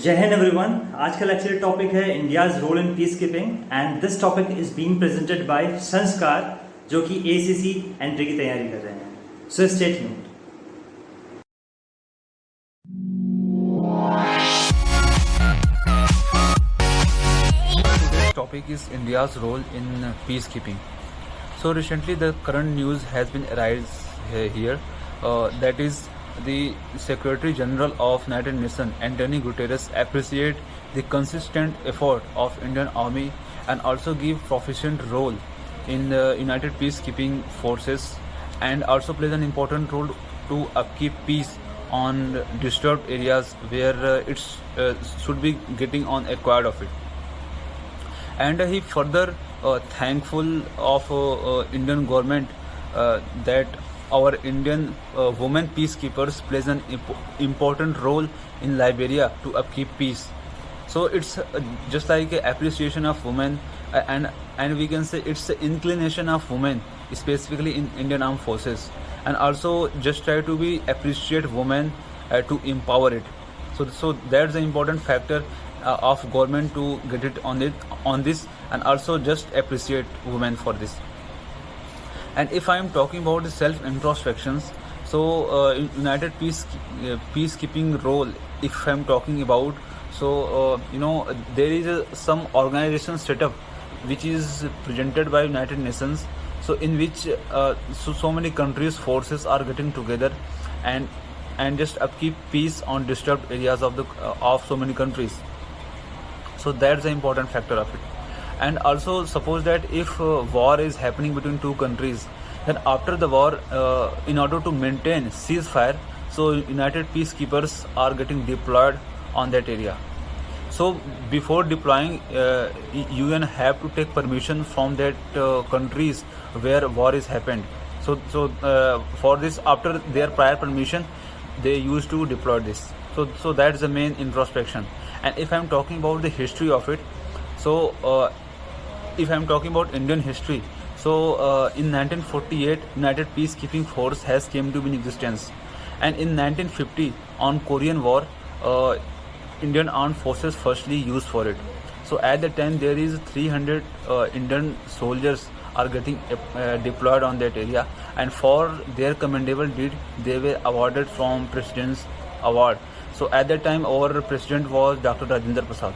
जय हिंद एवरीवन। आज का लेक्चर टॉपिक है India's role in peacekeeping and this topic is being presented by Sanskar जो कि एसीसी एंट्री की तैयारी कर रहे हैं। So stay tuned. Today's topic is India's role in peacekeeping. So recently the current news has been arise here that is the Secretary General of United Nations Antonio Guterres appreciate the consistent effort of Indian Army and also give proficient role in the United Peacekeeping Forces and also plays an important role to upkeep peace on disturbed areas where it should be getting on acquired of it. And he further thankful of Indian government that our Indian women peacekeepers plays an important role in Liberia to upkeep peace. So it's just like a appreciation of women and we can say it's the inclination of women specifically in Indian Armed Forces, and also just try to be appreciate women to empower it. So that's the important factor of government to get it on this and also just appreciate women for this. And if I am talking about the self introspections, so United peacekeeping role, if I am talking about, so there is some organization setup which is presented by United Nations, so in which so many countries forces are getting together and just upkeep peace on disturbed areas of so many countries. So that's the important factor of it. And also suppose that if war is happening between two countries, then after the war, in order to maintain ceasefire, so United peacekeepers are getting deployed on that area. So before deploying, UN have to take permission from that countries where war is happened. So for this, after their prior permission, they used to deploy this. So that's the main introspection. And if I'm talking about the history of it, so if I'm talking about Indian history, so in 1948 United Peacekeeping Force has came to be in existence, and in 1950 on Korean War, Indian Armed Forces firstly used for it. So at the time there is 300 Indian soldiers are getting deployed on that area, and for their commendable deed they were awarded from President's Award. So at that time our president was Dr. Rajendra Prasad.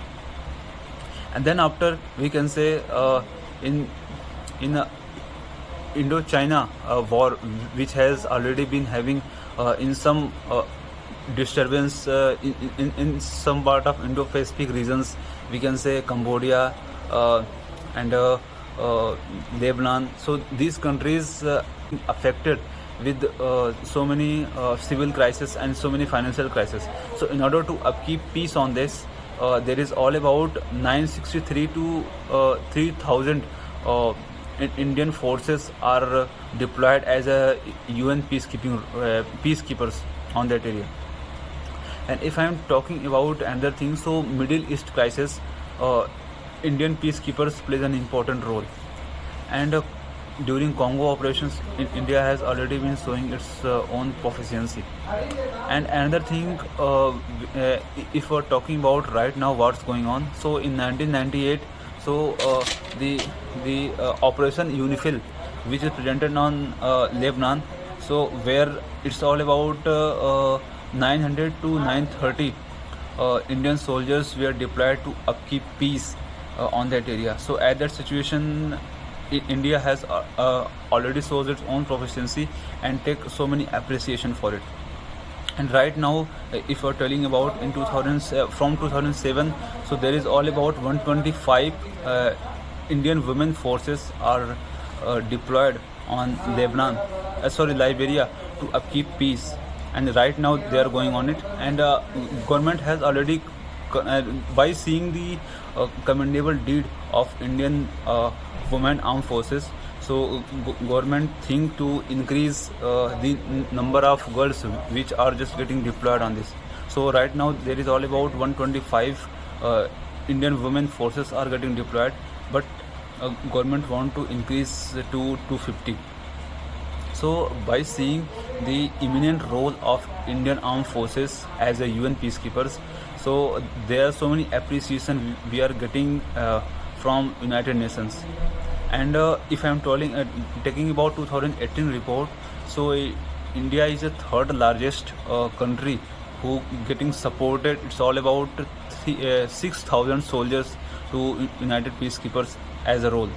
And then after we can say in Indo-China war, which has already been having in some disturbance in some part of Indo-Pacific regions, we can say Cambodia and Lebanon. So these countries affected with so many civil crisis and so many financial crisis. So in order to upkeep peace on this, there is all about 963 to 3000 Indian forces are deployed as a UN peacekeepers on that area. And if I am talking about another thing, so Middle East crisis, Indian peacekeepers plays an important role. And during Congo operations, India has already been showing its own proficiency. And another thing, if we're talking about right now what's going on, so in 1998, so the Operation UNIFIL, which is presented on Lebanon, so where it's all about 900 to 930 Indian soldiers were deployed to upkeep peace on that area. So at that situation, India has already shows its own proficiency and take so many appreciation for it. And right now, if we're telling about in from 2007, so there is all about 125 Indian women forces are deployed on Liberia to upkeep peace. And right now they are going on it, and government has already by seeing the commendable deed of Indian women armed forces, so government think to increase the number of girls which are just getting deployed on this. So right now there is all about 125 Indian women forces are getting deployed, but government want to increase to 250. So by seeing the eminent role of Indian Armed Forces as a UN peacekeepers, So there are so many appreciation we are getting from United Nations. And if I am taking about 2018 report, so India is the third largest country who getting supported. It's all about 6,000 soldiers to United Peacekeepers as a role.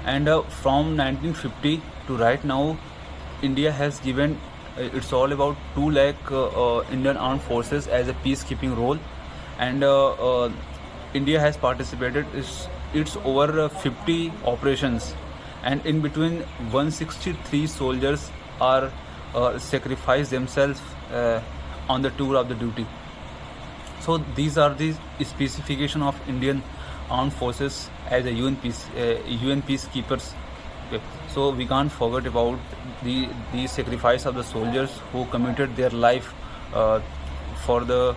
And from 1950 to right now, India has given it's all about 2 lakh Indian armed forces as a peacekeeping role. And India has participated it's over 50 operations, and in between 163 soldiers are sacrifice themselves on the tour of the duty. So these are the specification of Indian armed forces as a UN peacekeepers. Okay. So we can't forget about the sacrifice of the soldiers who committed their life for the